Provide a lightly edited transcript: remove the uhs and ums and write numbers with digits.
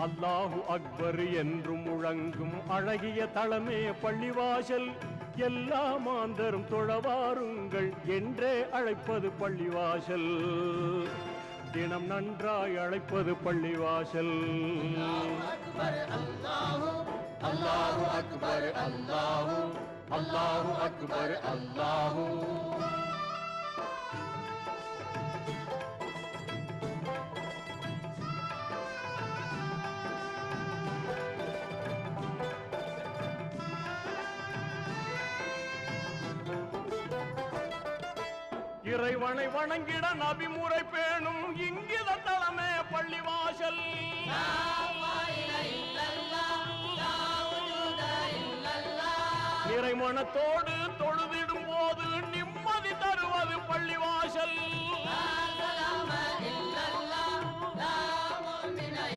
அல்லாஹு அக்பர் என்று முழங்கும் அழகிய தளமே பள்ளிவாசல். எல்லா மாந்தரும் தொழவாருங்கள் என்றே அழைப்பது பள்ளிவாசல். தினம் நன்றாய் அழைப்பது பள்ளிவாசல். அல்லாஹு அக்பர் அல்லாஹு அல்லாஹு அக்பர் அல்லாஹு. இறைவனை வணங்கிட நபிமுறை பேணும் இங்கித தளமே பள்ளிவாசல். நிறைமனத்தோடு தொழுதிடும் போது நிம்மதி தருவது பள்ளிவாசல்.